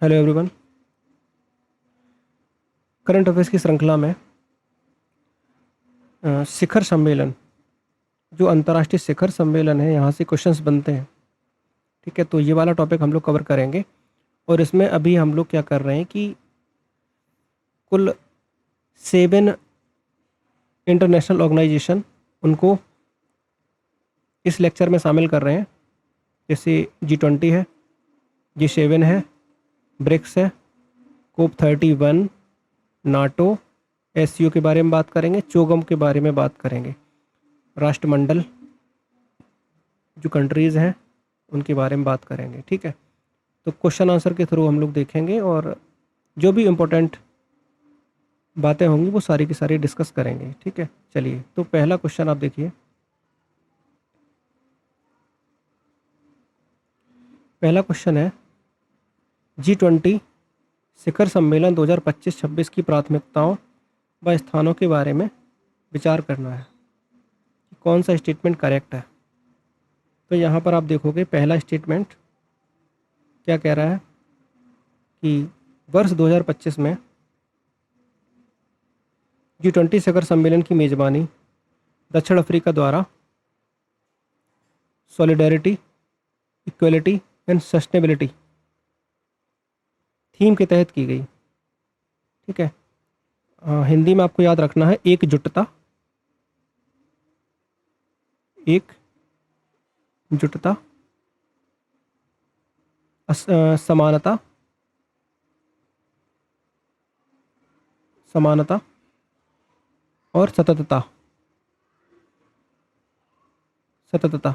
Hello everyone. Current affairs की श्रृंखला में शिखर सम्मेलन, जो अंतर्राष्ट्रीय शिखर सम्मेलन है, यहाँ से क्वेश्चंस बनते हैं। ठीक है, तो ये वाला टॉपिक हम लोग कवर करेंगे। और इसमें अभी हम लोग क्या कर रहे हैं कि कुल 7 इंटरनेशनल ऑर्गेनाइजेशन उनको इस लेक्चर में शामिल कर रहे हैं। जैसे G20 है, G7 है, ब्रिक्स है, COP31, नाटो, SCO के बारे में बात करेंगे, चोगम के बारे में बात करेंगे, राष्ट्रमंडल जो कंट्रीज़ हैं उनके बारे में बात करेंगे। ठीक है, तो क्वेश्चन आंसर के थ्रू हम लोग देखेंगे और जो भी इम्पोर्टेंट बातें होंगी वो सारी की सारी डिस्कस करेंगे। ठीक है, चलिए तो पहला क्वेश्चन आप देखिए। पहला क्वेश्चन है, G20 शिखर सम्मेलन 2025-26 की प्राथमिकताओं व स्थानों के बारे में विचार करना है। कौन सा स्टेटमेंट करेक्ट है? तो यहाँ पर आप देखोगे पहला स्टेटमेंट क्या कह रहा है कि वर्ष 2025 में G20 शिखर सम्मेलन की मेज़बानी दक्षिण अफ्रीका द्वारा solidarity, equality and sustainability theme के तहत की गई। ठीक है, हिंदी में आपको याद रखना है एकजुटता, एकजुटता, समानता, समानता और सततता, सततता।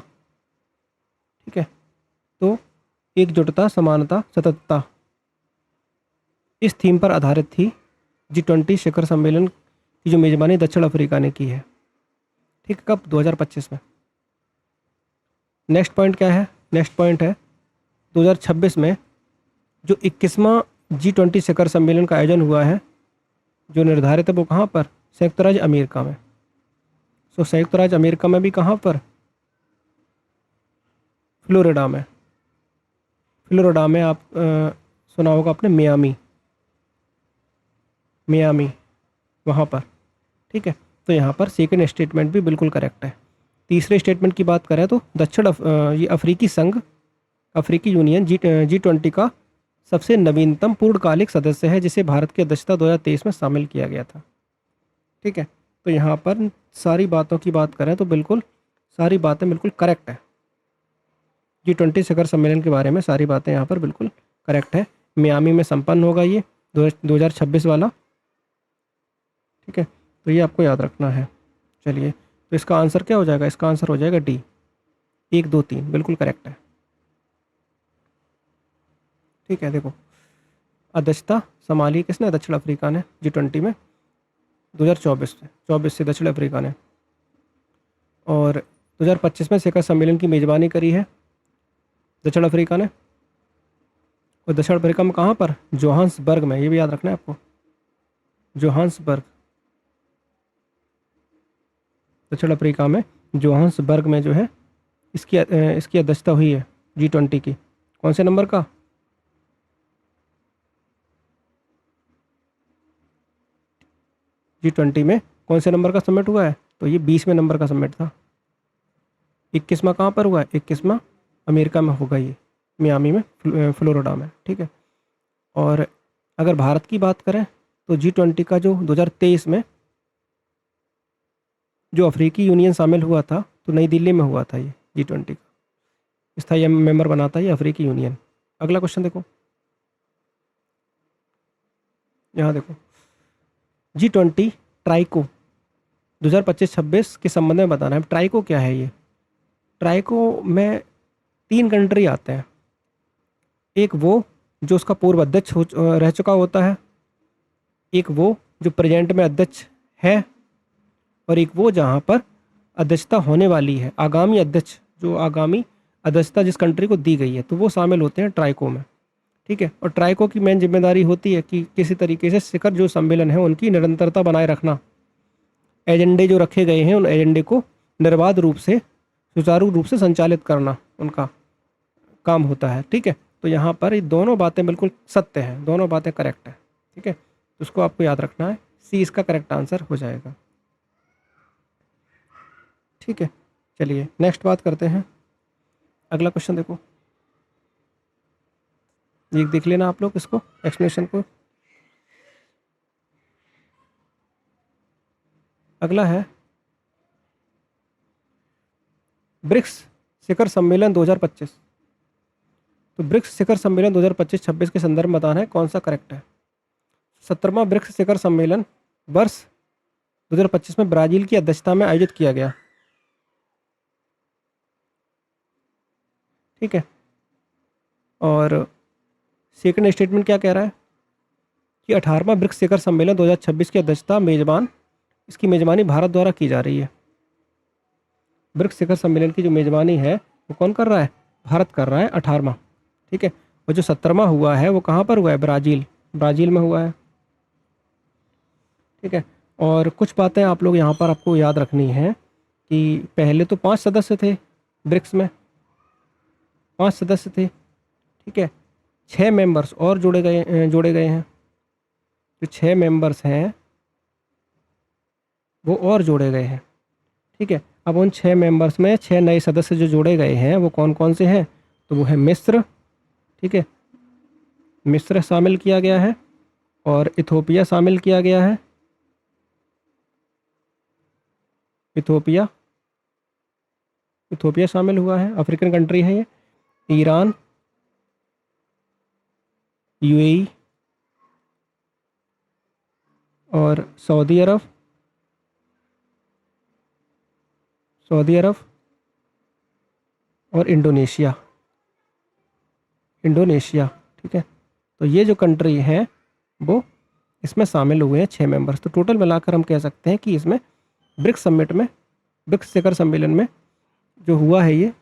ठीक है, तो एकजुटता, समानता, सततता इस थीम पर आधारित थी G20 शिखर सम्मेलन की जो मेज़बानी दक्षिण अफ्रीका ने की है। ठीक है, कब? 2025 में। नेक्स्ट पॉइंट क्या है? नेक्स्ट पॉइंट है 2026 में जो 21वां G20 शिखर सम्मेलन का आयोजन हुआ है, जो निर्धारित है वो कहाँ पर? संयुक्त राज्य अमेरिका में। सो संयुक्त राज्य अमेरिका में भी कहाँ पर? फ्लोरिडा में। फ्लोरिडा में आप सुना होगा आपने, मियामी, मियामी वहाँ पर। ठीक है, तो यहाँ पर सेकंड स्टेटमेंट भी बिल्कुल करेक्ट है। तीसरे स्टेटमेंट की बात करें तो ये अफ्रीकी संघ, अफ्रीकी यूनियन G20 का सबसे नवीनतम पूर्णकालिक सदस्य है, जिसे भारत की अध्यक्षता 2023 में शामिल किया गया था। ठीक है, तो यहाँ पर सारी बातों की बात करें तो बिल्कुल सारी बातें बिल्कुल करेक्ट है। G20 शिखर सम्मेलन के बारे में सारी बातें यहाँ पर बिल्कुल करेक्ट है। मियामी में संपन्न होगा ये 2026 वाला। ठीक है, तो ये आपको याद रखना है। चलिए, तो इसका आंसर क्या हो जाएगा? इसका आंसर हो जाएगा डी, 1 2 3 बिल्कुल करेक्ट है। ठीक है, देखो अध्यक्षता संभाली किसने? दक्षिण अफ्रीका ने G20 में 2024 से दक्षिण अफ्रीका ने। और 2025 में शिखर सम्मेलन की मेज़बानी करी है दक्षिण अफ्रीका ने। और दक्षिण अफ्रीका में कहाँ पर? जोहान्सबर्ग में। ये भी याद रखना है आपको, जोहान्सबर्ग, दक्षिण अफ्रीका में जोहान्सबर्ग में जो है इसकी अध्यक्षता हुई है G20 की। कौन से नंबर का? G20 में कौन से नंबर का समिट हुआ है? तो ये 20वें नंबर का समिट था। 21वां कहाँ पर हुआ है? 21वां अमेरिका में होगा, ये मियामी में, फ्लोरिडा में। ठीक है, और अगर भारत की बात करें तो G20 का जो 2023 में जो अफ्रीकी यूनियन शामिल हुआ था, तो नई दिल्ली में हुआ था ये G20 का स्थायी मेंबर बना था ये अफ्रीकी यूनियन। अगला क्वेश्चन देखो, यहाँ देखो G20 ट्राइको 2025-26 के संबंध में बताना है। ट्राइको क्या है? ये ट्राइको में 3 कंट्री आते हैं। एक वो जो उसका पूर्व अध्यक्ष रह चुका होता है, एक वो जो प्रेजेंट में अध्यक्ष है, और एक वो जहाँ पर अध्यक्षता होने वाली है, आगामी अध्यक्ष, जो आगामी अध्यक्षता जिस कंट्री को दी गई है, तो वो शामिल होते हैं ट्राइको में। ठीक है, और ट्राइको की मेन जिम्मेदारी होती है कि किसी तरीके से शिखर जो सम्मेलन है उनकी निरंतरता बनाए रखना, एजेंडे जो रखे गए हैं उन एजेंडे को निर्बाध रूप से, सुचारू रूप से संचालित करना उनका काम होता है। ठीक है, तो यहाँ पर ये दोनों बातें बिल्कुल सत्य हैं, दोनों बातें करेक्ट हैं। ठीक है, तो उसको आपको याद रखना है, सी इसका करेक्ट आंसर हो जाएगा। ठीक है, चलिए नेक्स्ट बात करते हैं। अगला क्वेश्चन देखो, ये देख लेना आप लोग इसको, एक्सप्लेनेशन को। अगला है ब्रिक्स शिखर सम्मेलन 2025। तो ब्रिक्स शिखर सम्मेलन 2025-26 के संदर्भ में बताना है कौन सा करेक्ट है। 17वां ब्रिक्स शिखर सम्मेलन वर्ष 2025 में ब्राज़ील की अध्यक्षता में आयोजित किया गया। ठीक है, और सेकंड स्टेटमेंट क्या कह रहा है कि 18वां ब्रिक्स शिखर सम्मेलन 2026 की अध्यक्षता इसकी मेजबानी भारत द्वारा की जा रही है। ब्रिक्स शिखर सम्मेलन की जो मेजबानी है वो कौन कर रहा है? भारत कर रहा है, 18वां। ठीक है, और जो 17वां हुआ है वो कहाँ पर हुआ है? ब्राज़ील में हुआ है। ठीक है, और कुछ बातें आप लोग यहाँ पर आपको याद रखनी है कि पहले तो 5 सदस्य थे ब्रिक्स में, 5 सदस्य थे। ठीक है, 6 मेंबर्स और जोड़े गए हैं। जो 6 मेंबर्स हैं वो और जोड़े गए हैं। ठीक है, अब उन 6 मेंबर्स में 6 नए सदस्य जो जोड़े गए हैं वो कौन कौन से हैं? तो वो है मिस्र। ठीक है, मिस्र शामिल किया गया है, और इथोपिया शामिल किया गया है। इथोपिया शामिल हुआ है, अफ्रीकन कंट्री है ये। ईरान, यूएई और सऊदी अरब और इंडोनेशिया। ठीक है, तो ये जो कंट्री है वो इसमें शामिल हुए हैं 6 मेंबर्स। तो टोटल मिलाकर हम कह सकते हैं कि इसमें ब्रिक्स शिखर सम्मेलन में जो हुआ है ये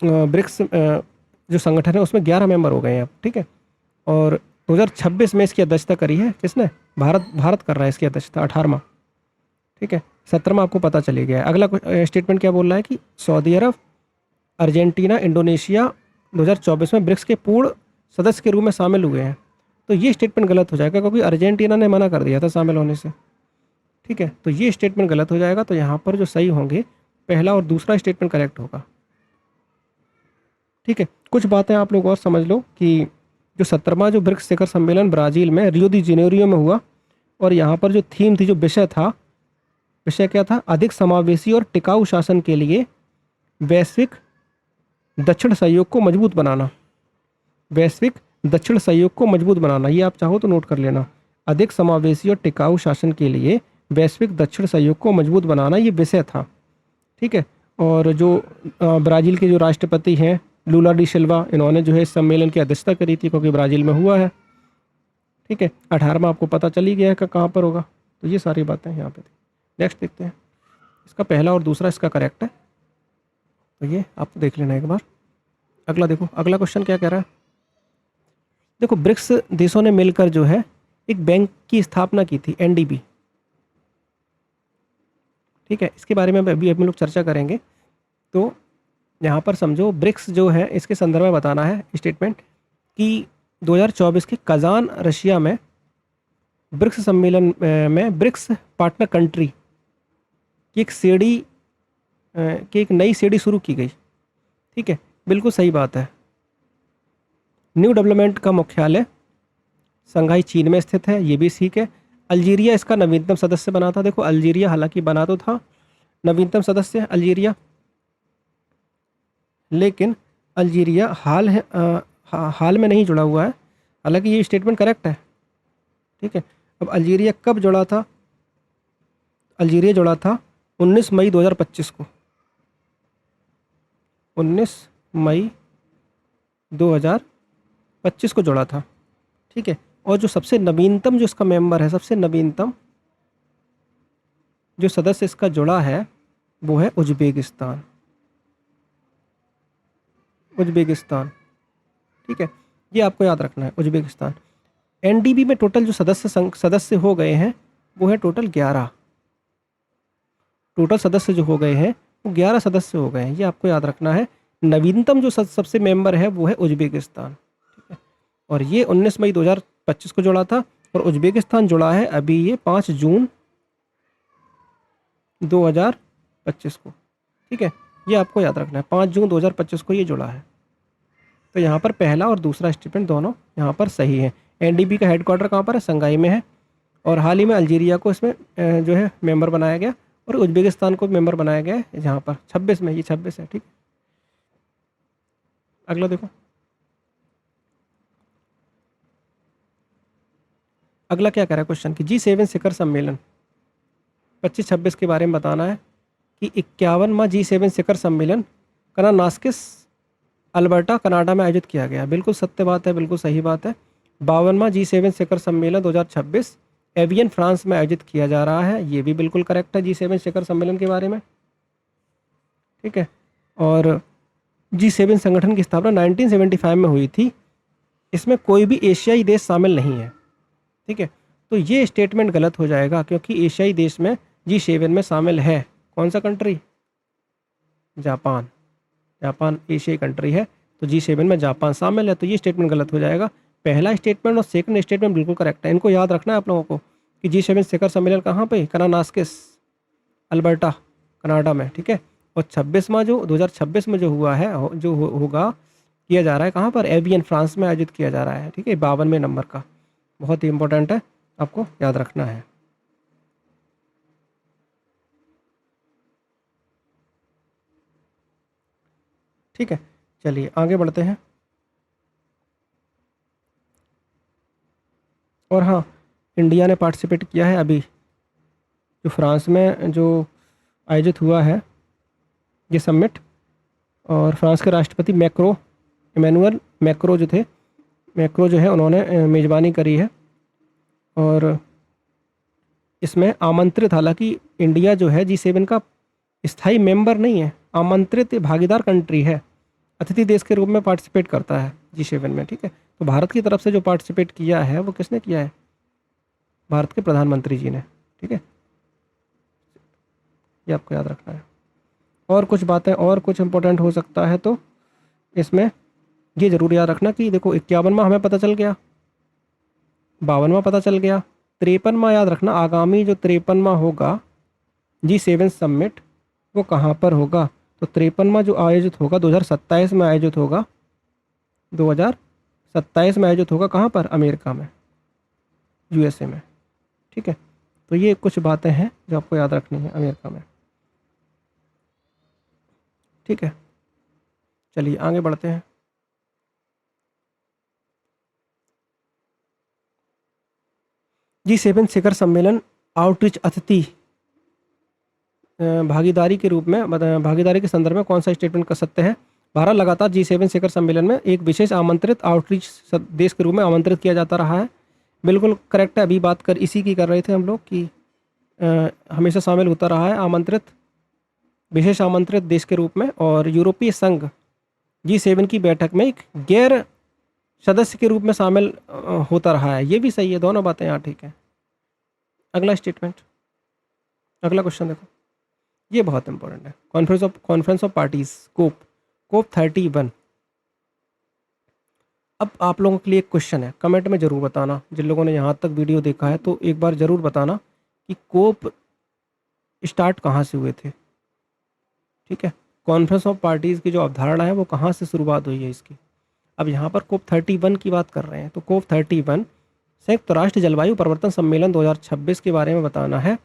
ब्रिक्स जो संगठन है उसमें 11 मेंबर हो गए हैं अब। ठीक है, और 2026 में इसकी अध्यक्षता करी है किसने? भारत कर रहा है इसकी अध्यक्षता, 18वां। ठीक है, 17वां आपको पता चली गया है। अगला स्टेटमेंट क्या बोल रहा है कि सऊदी अरब, अर्जेंटीना, इंडोनेशिया 2024 में ब्रिक्स के पूर्ण सदस्य के रूप में शामिल हुए हैं। तो ये स्टेटमेंट गलत हो जाएगा क्योंकि अर्जेंटीना ने मना कर दिया था शामिल होने से। ठीक है, तो ये स्टेटमेंट गलत हो जाएगा। तो यहाँ पर जो सही होंगे पहला और दूसरा स्टेटमेंट करेक्ट होगा। ठीक है, कुछ बातें आप लोग और समझ लो कि जो 17वां जो ब्रिक्स शिखर सम्मेलन ब्राज़ील में रियो दी जेनेरियो में हुआ, और यहाँ पर जो थीम थी, जो विषय क्या था? अधिक समावेशी और टिकाऊ शासन के लिए वैश्विक दक्षिण सहयोग को मजबूत बनाना। ये आप चाहो तो नोट कर लेना। अधिक समावेशी और टिकाऊ शासन के लिए वैश्विक दक्षिण सहयोग को मजबूत बनाना, ये विषय था। ठीक है, और जो ब्राज़ील के जो राष्ट्रपति हैं लूला डी सिल्वा, इन्होंने जो है इस सम्मेलन की अध्यक्षता करी थी क्योंकि ब्राज़ील में हुआ है। ठीक है, 18वां आपको पता चली गया है कि कहाँ पर होगा। तो ये सारी बातें यहाँ पे थी। नेक्स्ट देखते हैं, इसका पहला और दूसरा इसका करेक्ट है, तो ये आपको देख लेना एक बार। अगला देखो, अगला क्वेश्चन क्या कह रहा है। देखो, ब्रिक्स देशों ने मिलकर जो है एक बैंक की स्थापना की थी, एनडीबी। ठीक है, इसके बारे में अभी हम लोग चर्चा करेंगे। तो यहाँ पर समझो, ब्रिक्स जो है इसके संदर्भ में बताना है स्टेटमेंट कि 2024 के कजान रशिया में ब्रिक्स सम्मेलन में ब्रिक्स पार्टनर कंट्री की एक नई सीढ़ी शुरू की गई। ठीक है, बिल्कुल सही बात है। न्यू डेवलपमेंट का मुख्यालय शंघाई चीन में स्थित है, ये भी ठीक है। अल्जीरिया इसका नवीनतम सदस्य बना था। देखो, अल्जीरिया हालांकि बना तो था नवीनतम सदस्य अल्जीरिया, लेकिन अल्जीरिया हाल में नहीं जुड़ा हुआ है। हालांकि ये स्टेटमेंट करेक्ट है। ठीक है, अब अल्जीरिया कब जुड़ा था? अल्जीरिया जुड़ा था 19 मई 2025 को। 19 मई 2025 को जुड़ा था। ठीक है, और जो सबसे नवीनतम जो इसका मेंबर है, सबसे नवीनतम जो सदस्य इसका जुड़ा है वो है उज्बेकिस्तान। ठीक है, ये आपको याद रखना है, उज्बेकिस्तान। एनडीबी में टोटल जो सदस्य हो गए हैं वो है टोटल 11। टोटल सदस्य जो हो गए हैं वो 11 सदस्य हो गए हैं, ये आपको याद रखना है। नवीनतम जो सबसे मेंबर है वो है उज्बेकिस्तान, ठीक है। और ये 19 मई 2025 को जुड़ा था, और उज्बेकिस्तान जुड़ा है अभी ये 5 जून 2025 को, ठीक है। ये आपको याद रखना है, 5 जून 2025 को ये जुड़ा है। तो यहाँ पर पहला और दूसरा स्टेटमेंट दोनों यहाँ पर सही है। एनडीबी का हेडक्वार्टर कहाँ पर है? संगाई में है। और हाल ही में अल्जीरिया को इसमें जो है मेंबर बनाया गया, और उज्बेकिस्तान को मेंबर बनाया गया है जहाँ पर 26 में, ये 26 है, ठीक। अगला देखो, अगला क्या कह रहा है क्वेश्चन कि G7 शिखर सम्मेलन 25-26 के बारे में बताना है कि 51वां G7 शिखर सम्मेलन कनानास्किस अल्बर्टा कनाडा में आयोजित किया गया। बिल्कुल सत्य बात है, बिल्कुल सही बात है। 52वां G7 शिखर सम्मेलन 2026 एवियन फ्रांस में आयोजित किया जा रहा है। ये भी बिल्कुल करेक्ट है G7 शिखर सम्मेलन के बारे में, ठीक है। और G7 संगठन की स्थापना 1975 में हुई थी। इसमें कोई भी एशियाई देश शामिल नहीं है, ठीक है। तो ये स्टेटमेंट गलत हो जाएगा, क्योंकि एशियाई देश में G7 में शामिल है कौन सा कंट्री? जापान। जापान एशियाई कंट्री है, तो G7 में जापान शामिल है, तो ये स्टेटमेंट गलत हो जाएगा। पहला स्टेटमेंट और सेकंड स्टेटमेंट बिल्कुल करेक्ट है। इनको याद रखना है आप लोगों को कि G7 शिखर सम्मेलन कहाँ पे? कनानास्किस अल्बर्टा कनाडा में, ठीक है। और 26वां जो 2026 में जो हुआ है, जो होगा, किया जा रहा है कहाँ पर? एवियन फ्रांस में आयोजित किया जा रहा है, ठीक है। 52वें नंबर का, बहुत ही इंपॉर्टेंट है, आपको याद रखना है। ठीक है, चलिए आगे बढ़ते हैं। और हाँ, इंडिया ने पार्टिसिपेट किया है अभी जो फ्रांस में जो आयोजित हुआ है ये समिट। और फ्रांस के राष्ट्रपति इमैनुअल मैक्रो जो थे, मैक्रो जो है, उन्होंने मेज़बानी करी है। और इसमें आमंत्रित, हालांकि इंडिया जो है G7 का स्थायी मेंबर नहीं है, आमंत्रित भागीदार कंट्री है, अतिथि देश के रूप में पार्टिसिपेट करता है G7 में, ठीक है। तो भारत की तरफ से जो पार्टिसिपेट किया है वो किसने किया है? भारत के प्रधानमंत्री जी ने, ठीक है। ये आपको याद रखना है। और कुछ बातें और कुछ इंपॉर्टेंट हो सकता है, तो इसमें ये ज़रूर याद रखना कि देखो 51वां हमें पता चल गया, 52वां पता चल गया, 53वां याद रखना। आगामी जो 53वां होगा G7 समिट, वो कहाँ पर होगा? तो 53वां जो आयोजित होगा 2027 में आयोजित होगा, 2027 में आयोजित होगा। कहाँ पर? अमेरिका में, USA में, ठीक है। तो ये कुछ बातें हैं जो आपको याद रखनी है, अमेरिका में, ठीक है। चलिए आगे बढ़ते हैं। G7 शिखर सम्मेलन आउटरीच अतिथि भागीदारी के रूप में, भागीदारी के संदर्भ में कौन सा स्टेटमेंट कर सकते हैं? भारत लगातार G7 शिखर सम्मेलन में एक विशेष आमंत्रित आउटरीच देश के रूप में आमंत्रित किया जाता रहा है। बिल्कुल करेक्ट है, अभी बात कर इसी की कर रहे थे हम लोग कि हमेशा शामिल होता रहा है आमंत्रित, विशेष आमंत्रित देश के रूप में। और यूरोपीय संघ G7 की बैठक में एक गैर सदस्य के रूप में शामिल होता रहा है। ये भी सही है, दोनों बातें यहाँ ठीक है। अगला स्टेटमेंट, अगला क्वेश्चन देखो, ये बहुत इंपॉर्टेंट है। कॉन्फ्रेंस ऑफ पार्टीज कोप 31। अब आप लोगों के लिए एक क्वेश्चन है, कमेंट में ज़रूर बताना, जिन लोगों ने यहाँ तक वीडियो देखा है तो एक बार ज़रूर बताना कि कोप स्टार्ट कहाँ से हुए थे, ठीक है। कॉन्फ्रेंस ऑफ पार्टीज़ की जो अवधारणा है वो कहाँ से शुरुआत हुई है इसकी। अब यहाँ पर कोप 31 की बात कर रहे हैं, तो कोप 31 संयुक्त राष्ट्र जलवायु परिवर्तन सम्मेलन 2026 के बारे में बताना है।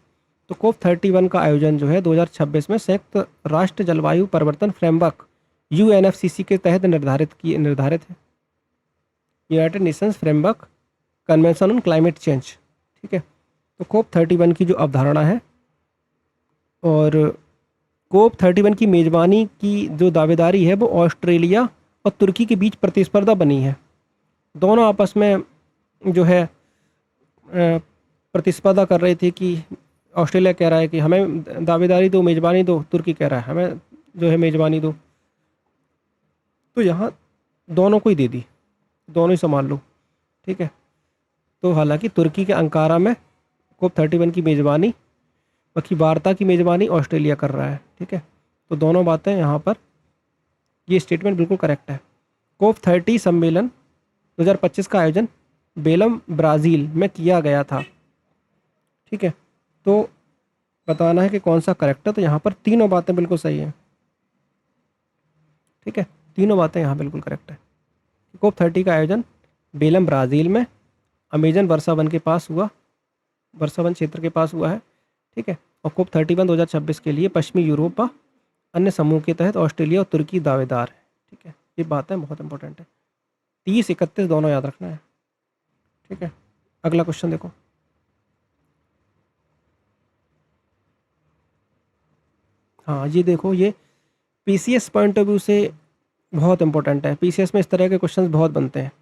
तो कोप 31 का आयोजन जो है 2026 में संयुक्त राष्ट्र जलवायु परिवर्तन फ्रेमवर्क UNFCCC के तहत निर्धारित है, United Nations framework convention on climate change, ठीक है। तो कोप 31 की जो अवधारणा है, और कोप 31 की मेज़बानी की जो दावेदारी है वो ऑस्ट्रेलिया और तुर्की के बीच प्रतिस्पर्धा बनी है। दोनों आपस में जो है प्रतिस्पर्धा कर रही थी कि ऑस्ट्रेलिया कह रहा है कि हमें दावेदारी दो, मेज़बानी दो, तुर्की कह रहा है हमें जो है मेज़बानी दो। तो यहाँ दोनों को ही दे दी, दोनों ही संभाल लो, ठीक है। तो हालांकि तुर्की के अंकारा में कोप 31 की मेज़बानी, बाकी वार्ता की मेज़बानी ऑस्ट्रेलिया कर रहा है, ठीक है। तो दोनों बातें यहाँ पर ये स्टेटमेंट बिल्कुल करेक्ट है। COP30 सम्मेलन 2025 का आयोजन बेलम ब्राज़ील में किया गया था। ठीक है, तो बताना है कि कौन सा करेक्ट है। तो यहाँ पर तीनों बातें बिल्कुल सही हैं। ठीक है, तीनों बातें यहाँ बिल्कुल करेक्ट है। COP30 का आयोजन बेलम ब्राज़ील में अमेजन वर्षा वन के पास हुआ, वर्षा वन क्षेत्र के पास हुआ है। ठीक है, और COP31 2026 के लिए पश्चिमी यूरोप व अन्य समूह के तहत ऑस्ट्रेलिया और तुर्की दावेदार है। ठीक है, ये बातें बहुत इंपॉर्टेंट है। 30-31 दोनों याद रखना है। ठीक है, अगला क्वेश्चन देखो। हाँ, ये देखो, ये पीसीएस पॉइंट ऑफ व्यू से बहुत इंपॉर्टेंट है। पीसीएस में इस तरह के क्वेश्चंस बहुत बनते हैं।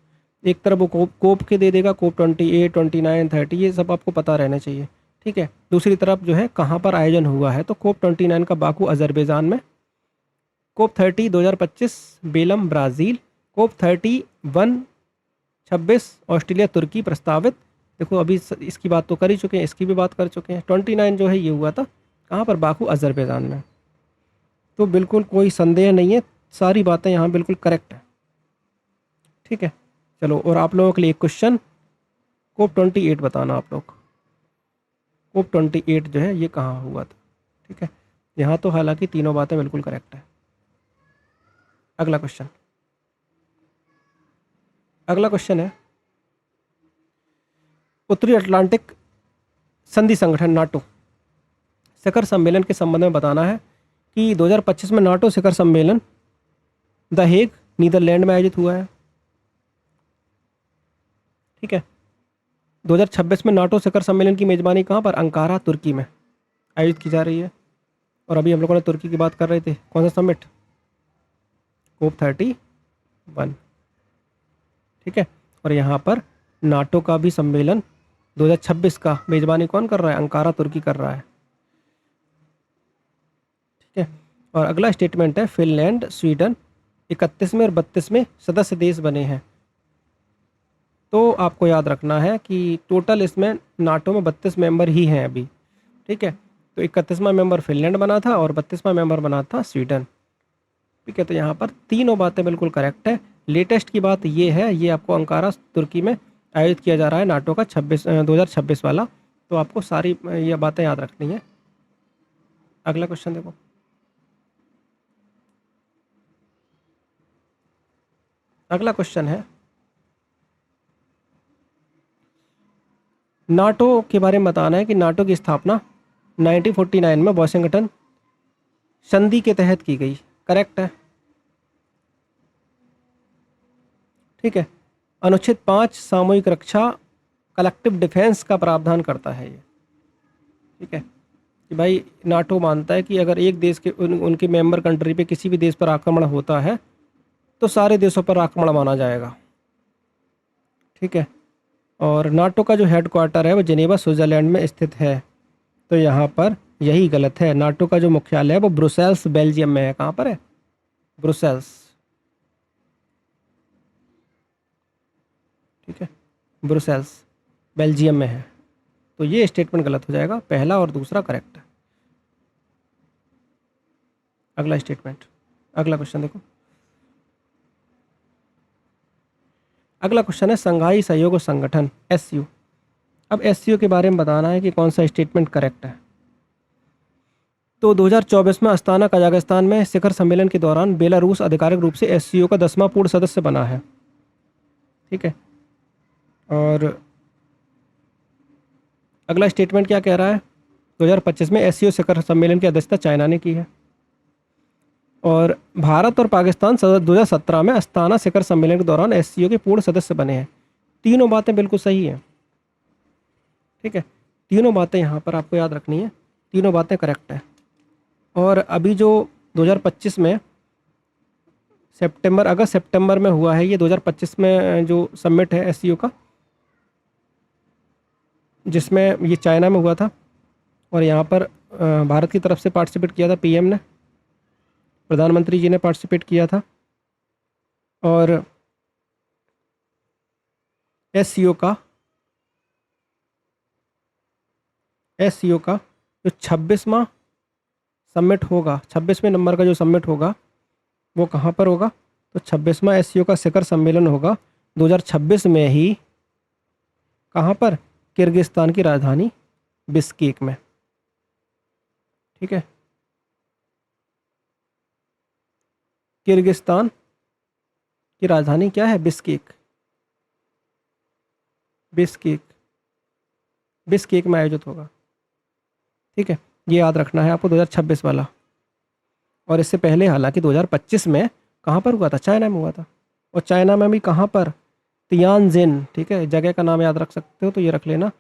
एक तरफ वो कोप के दे देगा, COP28, 29, 30, ये सब आपको पता रहना चाहिए। ठीक है, दूसरी तरफ जो है कहाँ पर आयोजन हुआ है, तो COP29 का बाकू अजरबैजान में, COP30 2025 Belum Brazil, COP31 26 Australia तुर्की प्रस्तावित। देखो अभी इसकी बात तो कर ही चुके हैं, इसकी भी बात कर चुके हैं। 29 जो है ये हुआ था कहाँ पर, बाकू अजरबैजान में। तो बिल्कुल कोई संदेह नहीं है, सारी बातें यहाँ बिल्कुल करेक्ट है। ठीक है, चलो, और आप लोगों के लिए एक क्वेश्चन, COP28 बताना आप लोग। COP28 जो है ये कहाँ हुआ था। ठीक है, यहाँ तो हालांकि तीनों बातें बिल्कुल करेक्ट है। अगला क्वेश्चन, अगला क्वेश्चन है, उत्तरी अटलांटिक संधि संगठन नाटो शिखर सम्मेलन के संबंध में बताना है कि 2025 में नाटो शिखर सम्मेलन द हेग नीदरलैंड में आयोजित हुआ है। ठीक है, 2026 में नाटो शिखर सम्मेलन की मेजबानी कहाँ पर, अंकारा तुर्की में आयोजित की जा रही है। और अभी हम लोगों ने तुर्की की बात कर रहे थे, कौन सा समिट, COP31। ठीक है, और यहाँ पर नाटो का भी सम्मेलन 2026 का मेजबानी कौन कर रहा है, अंकारा तुर्की कर रहा है। ठीक है, और अगला स्टेटमेंट है, फिनलैंड स्वीडन 31वें और 32वें सदस्य देश बने हैं। तो आपको याद रखना है कि टोटल इसमें नाटो में 32 मेंबर ही हैं अभी। ठीक है, तो 31वां मेंबर फिनलैंड बना था और 32वां मेंबर बना था स्वीडन। ठीक है, तो यहाँ पर तीनों बातें बिल्कुल करेक्ट है। लेटेस्ट की बात ये है, ये आपको अंकारा तुर्की में आयोजित किया जा रहा है नाटो का 2026 वाला। तो आपको सारी ये बातें याद रखनी है। अगला क्वेश्चन देखो, अगला क्वेश्चन है, नाटो के बारे में बताना है कि नाटो की स्थापना 1949 में वाशिंगटन संधि के तहत की गई। करेक्ट है। ठीक है, अनुच्छेद 5 सामूहिक रक्षा कलेक्टिव डिफेंस का प्रावधान करता है ये। ठीक है, कि भाई नाटो मानता है कि अगर एक देश के उनके मेंबर कंट्री पे किसी भी देश पर आक्रमण होता है तो सारे देशों पर आक्रमण माना जाएगा। ठीक है, और नाटो का जो हेड क्वार्टर है वो जिनेवा स्विट्ज़रलैंड में स्थित है। तो यहाँ पर यही गलत है, नाटो का जो मुख्यालय है वो ब्रुसेल्स बेल्जियम में है। कहाँ पर है, ब्रुसेल्स। ठीक है, ब्रुसेल्स बेल्जियम में है। तो ये स्टेटमेंट गलत हो जाएगा, पहला और दूसरा करेक्ट है। अगला स्टेटमेंट, अगला क्वेश्चन देखो, अगला क्वेश्चन है, संघाई सहयोग संगठन SCO। अब SCO के बारे में बताना है कि कौन सा स्टेटमेंट करेक्ट है। तो 2024 में अस्ताना कजाकिस्तान में शिखर सम्मेलन के दौरान बेलारूस आधिकारिक रूप से SCO का 10वां पूर्ण सदस्य बना है। ठीक है, और अगला स्टेटमेंट क्या कह रहा है, 2025 में SCO शिखर सम्मेलन की अध्यक्षता चाइना ने की है। और भारत और पाकिस्तान 2017 में अस्ताना शिखर सम्मेलन के दौरान SCO के पूर्ण सदस्य बने हैं। तीनों बातें बिल्कुल सही हैं। ठीक है, तीनों बातें यहाँ पर आपको याद रखनी है, तीनों बातें करेक्ट हैं। और अभी जो 2025 में अगस्त सितंबर में हुआ है, ये 2025 में जो समिट है SCO का, जिसमें ये चाइना में हुआ था। और यहाँ पर भारत की तरफ से पार्टिसिपेट किया था, PM ने, प्रधानमंत्री जी ने पार्टिसिपेट किया था। और SCO का जो 26वां समिट होगा, 26वें नंबर का जो समिट होगा, वो कहाँ पर होगा? तो 26वां एससीओ का शिखर सम्मेलन होगा 2026 में ही। कहाँ पर? किर्गिस्तान की राजधानी बिश्केक में। ठीक है, किर्गिस्तान की राजधानी क्या है? बिश्केक। बिश्केक, बिश्केक में आयोजित होगा। ठीक है, ये याद रखना है आपको, 2026 वाला। और इससे पहले हालांकि 2025 में कहाँ पर हुआ था? चाइना में हुआ था। और चाइना में भी कहाँ पर? तियानजिन। ठीक है, जगह का नाम याद रख सकते हो तो ये रख लेना,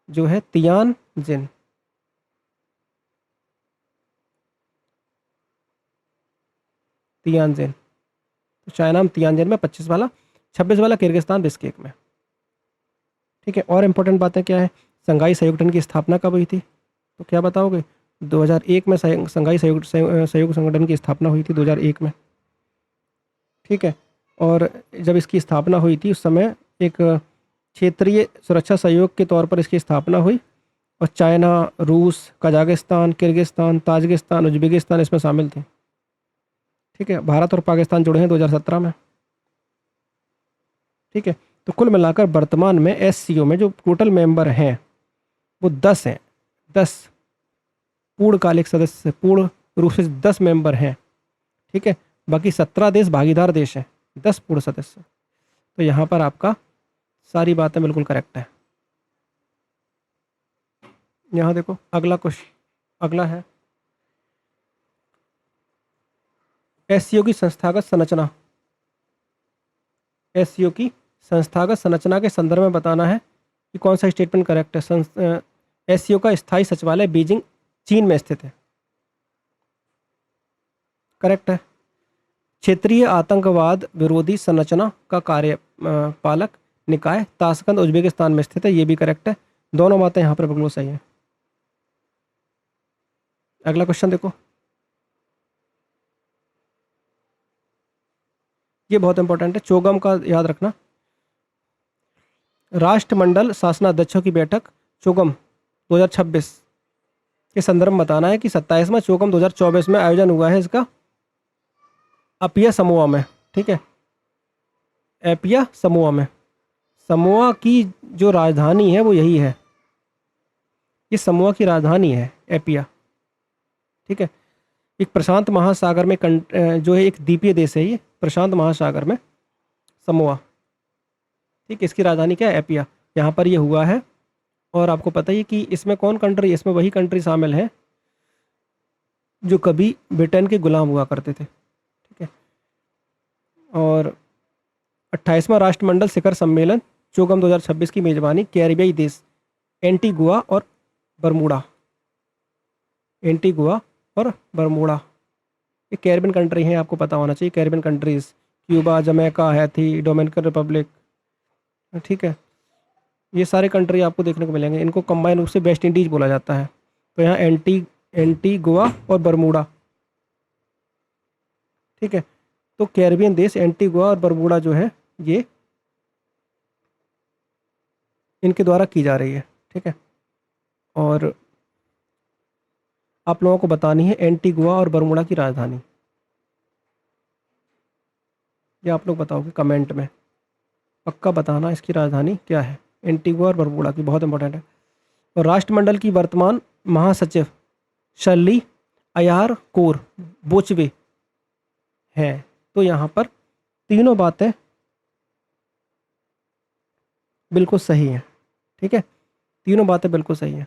जो है तियानजिन। तियानजिन, तो चाइना में तियानजिन में 25 वाला, 26 वाला किर्गिस्तान बिश्केक में। ठीक है, और इम्पोर्टेंट बातें क्या है? संघाई सहयोग संगठन की स्थापना कब हुई थी? तो क्या बताओगे? 2001 में संघाई सहयोग संगठन की स्थापना हुई थी, 2001 में। ठीक है, और जब इसकी स्थापना हुई थी उस समय एक क्षेत्रीय सुरक्षा सहयोग के तौर पर इसकी स्थापना हुई, और चाइना, रूस, कजाकिस्तान, किर्गिस्तान, ताजिकिस्तान, उज्बेकिस्तान इसमें शामिल थे। ठीक है, भारत और पाकिस्तान जुड़े हैं 2017 में। ठीक है, तो कुल मिलाकर वर्तमान में एससीओ में जो टोटल मेंबर हैं वो 10 हैं। 10 पूर्णकालिक सदस्य, पूर्ण रूप से 10 मेंबर हैं। ठीक है, बाकी 17 देश भागीदार देश हैं, 10 पूर्ण सदस्य। तो यहाँ पर आपका सारी बातें बिल्कुल करेक्ट है। यहाँ देखो अगला क्वेश्चन, अगला है एससीओ की संस्थागत संरचना। एससीओ की संस्थागत संरचना के संदर्भ में बताना है कि कौन सा स्टेटमेंट करेक्ट है। एससीओ का स्थायी सचिवालय बीजिंग, चीन में स्थित है। करेक्ट है। क्षेत्रीय आतंकवाद विरोधी संरचना का कार्यपालक निकाय ताशकंद उज्बेकिस्तान में स्थित है, ये भी करेक्ट है। दोनों बातें यहाँ पर बिल्कुल सही है। अगला क्वेश्चन देखो, ये बहुत इंपॉर्टेंट है, चोगम का याद रखना। राष्ट्रमंडल शासनाध्यक्षों की बैठक चोगम 2026 के संदर्भ में बताना है कि 27वां चोगम 2024 में आयोजन हुआ है इसका अपिया समोआ में। ठीक है, एपिया समोआ में। समोआ की जो राजधानी है वो यही है, ये समोआ की राजधानी है एपिया। ठीक है, एक प्रशांत महासागर में जो है एक द्वीपीय देश है ये, प्रशांत महासागर में समोआ। ठीक, इसकी राजधानी क्या है? एपिया। यहाँ पर ये हुआ है। और आपको पता ही है कि इसमें कौन कंट्री, इसमें वही कंट्री शामिल है जो कभी ब्रिटेन के गुलाम हुआ करते थे। ठीक है, और 28वां राष्ट्रमंडल शिखर सम्मेलन चोगम 2026 की मेजबानी कैरिबियाई देश एंटीगुआ और बरमूडा। एंटीगुआ और बरमूडा ये कैरिबियन कंट्री हैं, आपको पता होना चाहिए। Caribbean countries Cuba, Jamaica, Haiti, Dominican Republic. ठीक है, ये सारे कंट्री आपको देखने को मिलेंगे। इनको कंबाइन रूप से वेस्ट इंडीज बोला जाता है। तो यहाँ एंटीगुआ और बरमूडा। ठीक है, तो कैरिबियन देश एंटीगुआ और बरमूडा जो है ये इनके द्वारा की जा रही है। ठीक है, और आप लोगों को बतानी है एंटीगुआ और बरमूडा की राजधानी। ये आप लोग बताओगे कमेंट में, पक्का बताना इसकी राजधानी क्या है। एंटीगुआ और बरमूडा की, बहुत इंपॉर्टेंट है। और राष्ट्रमंडल की वर्तमान महासचिव शर्ली अयार कोर बोचवे है। तो यहाँ पर तीनों बातें बिल्कुल सही हैं। ठीक है, तीनों बातें बिल्कुल सही हैं,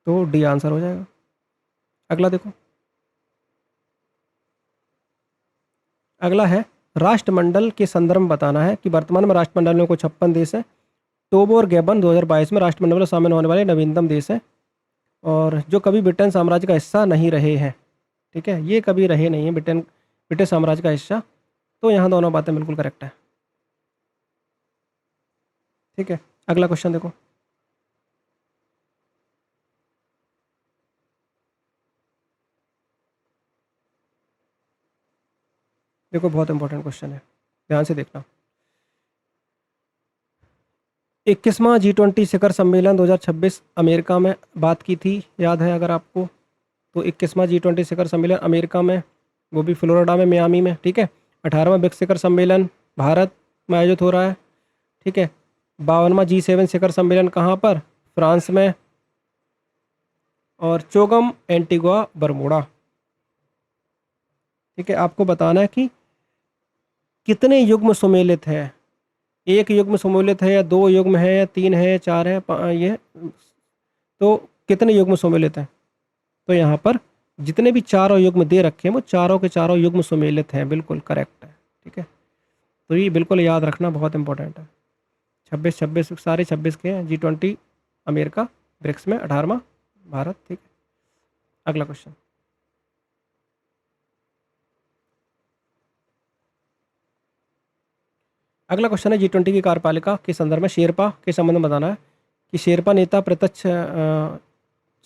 तो डी आंसर हो जाएगा। अगला देखो, अगला है राष्ट्रमंडल के संदर्भ में बताना है कि वर्तमान में राष्ट्रमंडल में कुल 56 देश हैं। टोगो और गैबन 2022 में राष्ट्रमंडल में शामिल होने वाले नवीनतम देश हैं, और जो कभी ब्रिटेन साम्राज्य का हिस्सा नहीं रहे हैं। ठीक है, ये कभी रहे नहीं हैं ब्रिटिश साम्राज्य का हिस्सा। तो यहाँ दोनों बातें बिल्कुल करेक्ट है। ठीक है, अगला क्वेश्चन देखो, देखो बहुत इंपॉर्टेंट क्वेश्चन है, ध्यान से देखना। 21वां G20 शिखर सम्मेलन 2026 अमेरिका में बात की थी, याद है अगर आपको? तो 21वां G20 शिखर सम्मेलन अमेरिका में, वो भी फ्लोरिडा में, मियामी में, ठीक है। 18वां ब्रिक्स शिखर सम्मेलन भारत में आयोजित हो रहा है, ठीक है। 52वां G7 शिखर सम्मेलन कहाँ पर, फ्रांस में। और चोगम एंटीगुआ बरमूडा, ठीक है। आपको बताना है कि कितने युग्म सुमेलित है, एक युग्म सुमेलित है या दो युग्म है या तीन है या चार है, ये तो कितने युग्म सुमेलित हैं। तो यहाँ पर जितने भी चारों युग्म दे रखे हैं वो चारों के चारों युग्म सुमेलित हैं, बिल्कुल करेक्ट है, ठीक है। तो ये बिल्कुल याद रखना, बहुत इंपॉर्टेंट है। 26 सारे 26 के हैं G20 अमेरिका, ब्रिक्स में 18वां भारत, ठीक है। अगला क्वेश्चन, अगला क्वेश्चन है G20 की कार्यपालिका के संदर्भ में शेरपा के संबंध में बताना है कि शेरपा नेता प्रत्यक्ष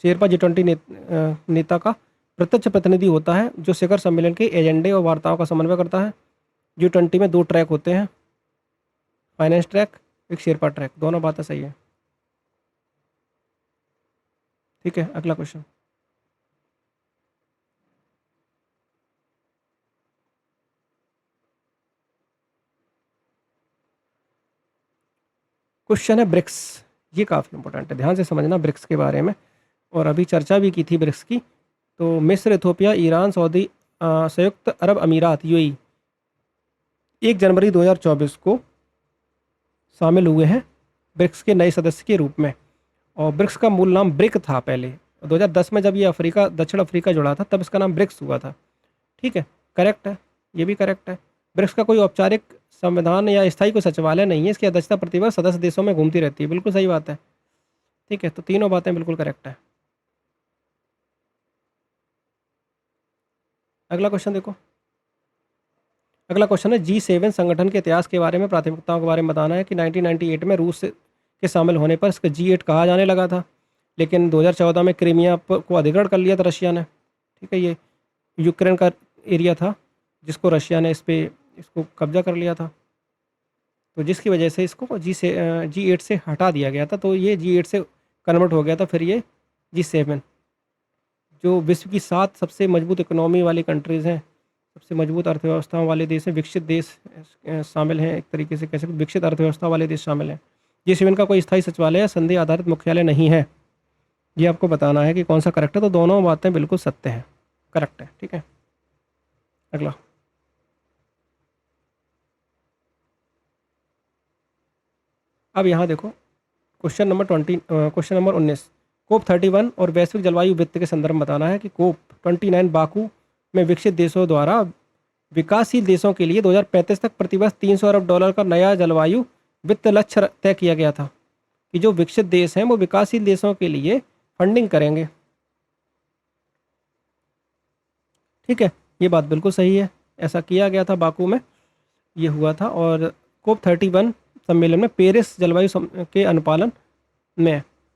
शेरपा G20 नेता का प्रत्यक्ष प्रतिनिधि होता है जो शिखर सम्मेलन के एजेंडे और वार्ताओं का समन्वय करता है। G20 में 2 ट्रैक होते हैं, फाइनेंस ट्रैक, एक शेरपा ट्रैक, दोनों बातें सही है, ठीक है। अगला क्वेश्चन, क्वेश्चन है ब्रिक्स। ये काफ़ी इंपॉर्टेंट है, ध्यान से समझना ब्रिक्स के बारे में, और अभी चर्चा भी की थी ब्रिक्स की। तो मिस्र, इथोपिया, ईरान, सऊदी संयुक्त अरब अमीरात यूएई 1 जनवरी 2024 को शामिल हुए हैं ब्रिक्स के नए सदस्य के रूप में। और ब्रिक्स का मूल नाम ब्रिक था पहले, 2010 में जब ये दक्षिण अफ्रीका जुड़ा था तब इसका नाम ब्रिक्स हुआ था, ठीक है। करेक्ट है, ये भी करेक्ट है। ब्रिक्स का कोई औपचारिक संविधान या स्थायी कोई सचिवालय नहीं है, इसकी अध्यक्षता प्रतिवर्ष सदस्य देशों में घूमती रहती है, बिल्कुल सही बात है, ठीक है। तो तीनों बातें बिल्कुल करेक्ट है। अगला क्वेश्चन देखो, अगला क्वेश्चन है G7 संगठन के इतिहास के बारे में, प्राथमिकताओं के बारे में बताना है कि 1998 में रूस के शामिल होने पर इसका G8 कहा जाने लगा था, लेकिन 2014 में क्रीमिया को अधिग्रहण कर लिया था रशिया ने, ठीक है। ये यूक्रेन का एरिया था जिसको रशिया ने इसको कब्जा कर लिया था, तो जिसकी वजह से इसको G8 से हटा दिया गया था, तो ये G8 से कन्वर्ट हो गया था फिर ये G7। जो विश्व की 7 सबसे मजबूत इकोनॉमी वाली कंट्रीज़ हैं, सबसे मजबूत अर्थव्यवस्थाओं वाले देश हैं, विकसित देश शामिल हैं, एक तरीके से कह सकते विकसित अर्थव्यवस्था वाले देश शामिल हैं। G7 का कोई स्थायी सचिवालय या संधि आधारित मुख्यालय नहीं है, ये आपको बताना है कि कौन सा करेक्ट है। तो दोनों बातें बिल्कुल सत्य हैं, करेक्ट है, ठीक है। अगला, अब यहाँ देखो क्वेश्चन नंबर 19, COP31 और वैश्विक जलवायु वित्त के संदर्भ में बताना है कि COP29 बाकू में विकसित देशों द्वारा विकासशील देशों के लिए 2035 तक प्रतिवर्ष $300 अरब का नया जलवायु वित्त लक्ष्य तय किया गया था कि जो विकसित देश हैं वो विकासशील देशों के लिए फंडिंग करेंगे, ठीक है। ये बात बिल्कुल सही है, ऐसा किया गया था, बाकू में ये हुआ था। और COP31 सम्मेलन में पेरिस जलवायु के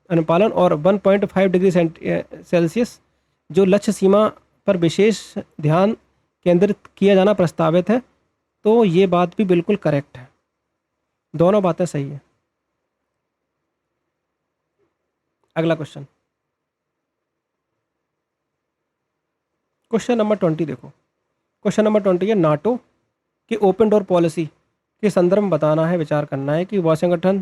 अनुपालन और 1.5 डिग्री सेल्सियस जो लक्ष्य सीमा पर विशेष ध्यान केंद्रित किया जाना प्रस्तावित है, तो ये बात भी बिल्कुल करेक्ट है, दोनों बातें सही है। अगला क्वेश्चन, क्वेश्चन नंबर 20 देखो, क्वेश्चन नंबर 20 है नाटो की ओपन डोर पॉलिसी के संदर्भ में बताना है, विचार करना है कि वाशिंगटन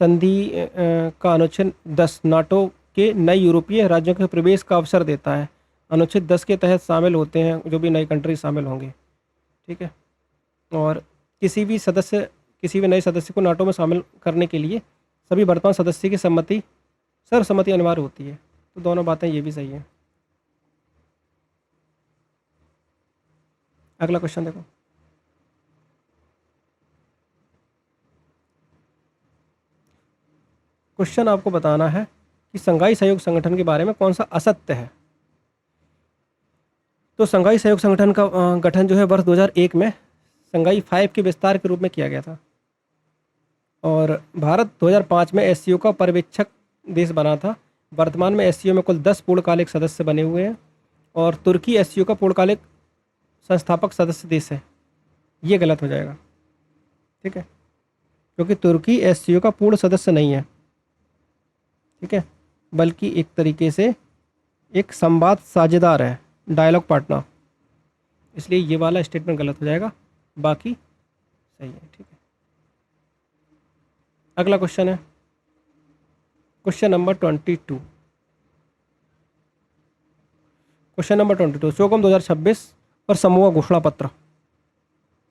संधि का अनुच्छेद 10 नाटो के नए यूरोपीय राज्यों के प्रवेश का अवसर देता है। अनुच्छेद 10 के तहत शामिल होते हैं जो भी नई कंट्री शामिल होंगे, ठीक है। और किसी भी नए सदस्य को नाटो में शामिल करने के लिए सभी वर्तमान सदस्य की सर्वसम्मति अनिवार्य होती है, तो दोनों बातें ये भी सही हैं। अगला क्वेश्चन देखो, क्वेश्चन आपको बताना है कि संघाई सहयोग संगठन के बारे में कौन सा असत्य है। तो संघाई सहयोग संगठन का गठन जो है वर्ष 2001 में संघाई 5 के विस्तार के रूप में किया गया था, और भारत 2005 में एससीओ का पर्यवेक्षक देश बना था। वर्तमान में एससीओ में कुल 10 पूर्णकालिक सदस्य बने हुए हैं, और तुर्की एससीओ का पूर्णकालिक संस्थापक सदस्य देश है। ये गलत हो जाएगा, ठीक है, क्योंकि तुर्की एससीओ का पूर्ण सदस्य नहीं है, ठीक है, बल्कि एक तरीके से एक संवाद साझेदार है, डायलॉग पार्टनर, इसलिए ये वाला स्टेटमेंट गलत हो जाएगा, बाकी सही है। ठीक है, अगला क्वेश्चन है क्वेश्चन नंबर 22। क्वेश्चन नंबर 22, चौगम 2026 और समूह घोषणा पत्र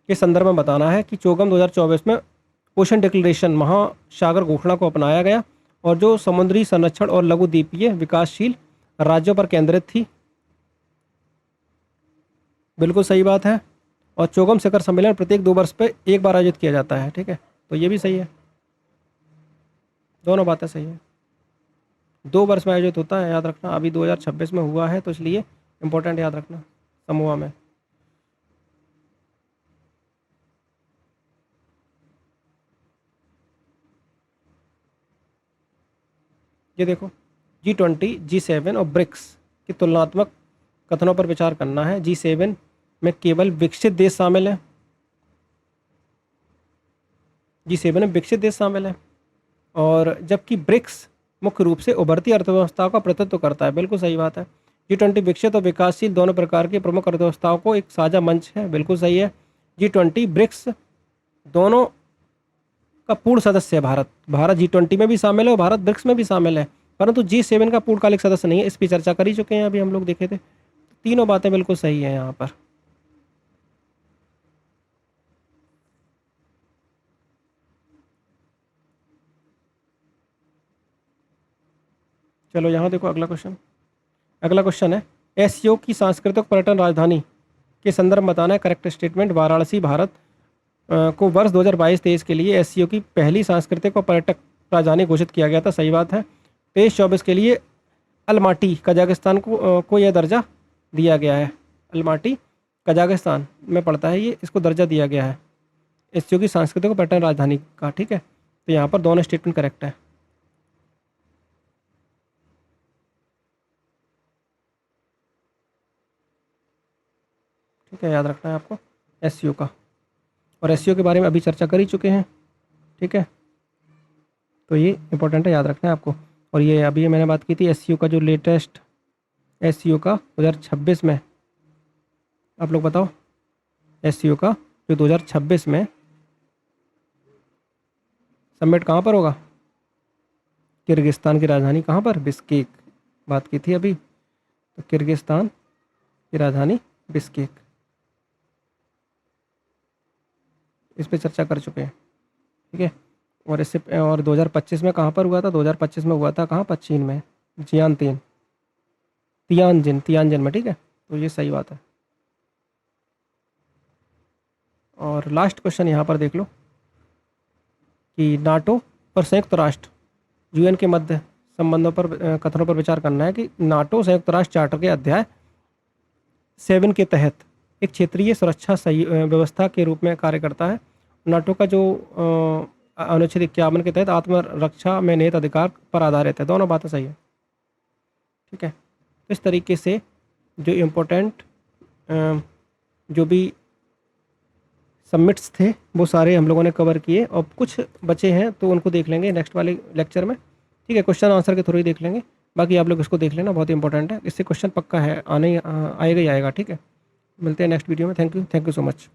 के संदर्भ में बताना है कि चौगम 2024 में ओशन डिक्लेरेशन महासागर घोषणा को अपनाया गया और जो समुद्री संरक्षण और लघु द्वीपीय विकासशील राज्यों पर केंद्रित थी। बिल्कुल सही बात है। और चौगम शिखर सम्मेलन प्रत्येक 2 वर्ष पे एक बार आयोजित किया जाता है। ठीक है, तो ये भी सही है, दोनों बातें सही है। 2 वर्ष में आयोजित होता है, याद रखना। अभी 2026 में हुआ है तो इसलिए इम्पोर्टेंट याद रखना समूह में। ये देखो, G20, G7 और ब्रिक्स की तुलनात्मक कथनों पर विचार करना है। G7 में केवल विकसित देश शामिल हैं। G7 में विकसित देश शामिल हैं, और जबकि ब्रिक्स मुख्य रूप से उभरती अर्थव्यवस्थाओं का प्रतिनिधित्व करता है। बिल्कुल सही बात है। G20 विकसित और विकासशील दोनों प्रकार की प्रमुख अर्थव्यवस्थाओं को एक साझा मंच है। बिल्कुल सही है। G20 ब्रिक्स दोनों का पूर्ण सदस्य है भारत। भारत G20 में भी शामिल है और भारत ब्रिक्स में भी शामिल है, परंतु G7 का पूर्णकालिक सदस्य नहीं है। इस पर चर्चा कर ही चुके हैं, अभी हम लोग देखे थे। तीनों बातें बिल्कुल सही हैं यहाँ पर। चलो यहाँ देखो अगला क्वेश्चन। अगला क्वेश्चन है, एससीओ की सांस्कृतिक पर्यटन राजधानी के संदर्भ में बताना है करेक्ट स्टेटमेंट। वाराणसी भारत को वर्ष 2022-23 के लिए एससीओ की पहली सांस्कृतिक और पर्यटक राजधानी घोषित किया गया था। सही बात है। 23-24 के लिए अलमाटी कजाकिस्तान को यह दर्जा दिया गया है। अलमाटी कजाकिस्तान में पड़ता है ये, इसको दर्जा दिया गया है एससीओ की सांस्कृतिक और पर्यटन राजधानी का। ठीक है, तो यहाँ पर दोनों स्टेटमेंट करेक्ट है। ठीक है, याद रखना है आपको एससीओ का, और एससीओ के बारे में अभी चर्चा कर ही चुके हैं। ठीक है, तो ये इंपॉर्टेंट है, याद रखना है आपको। और ये अभी मैंने बात की थी एससीओ का, जो लेटेस्ट एससीओ का 2026 में, आप लोग बताओ एससीओ का जो 2026 में समिट कहाँ पर होगा? किर्गिस्तान की राजधानी कहाँ पर? बिश्केक। बात की थी अभी, तो किर्गिस्तान की राजधानी बिश्केक, इस पर चर्चा कर चुके हैं। ठीक है, और इससे और 2025 में कहाँ पर हुआ था? 2025 में हुआ था कहाँ पर? चीन में, तियानजिन में। ठीक है, तो ये सही बात है। और लास्ट क्वेश्चन यहाँ पर देख लो कि नाटो और संयुक्त राष्ट्र यूएन के मध्य संबंधों पर कथनों पर विचार करना है कि नाटो संयुक्त राष्ट्र चार्टर के अध्याय 7 के तहत एक क्षेत्रीय सुरक्षा व्यवस्था के रूप में कार्य करता है। नाटो का जो अनुच्छेद 51 के तहत आत्मरक्षा में निहित अधिकार पर आधारित है। दोनों बातें सही है। ठीक है, इस तरीके से जो इम्पोर्टेंट जो भी सबमिट्स थे वो सारे हम लोगों ने कवर किए, और कुछ बचे हैं तो उनको देख लेंगे नेक्स्ट वाले लेक्चर में। ठीक है, क्वेश्चन आंसर के थ्रू ही देख लेंगे, बाकी आप लोग इसको देख लेना, बहुत ही इंपॉर्टेंट है। इससे क्वेश्चन पक्का है, आएगा ही आएगा। ठीक है, मिलते हैं नेक्स्ट वीडियो में। Thank you so much.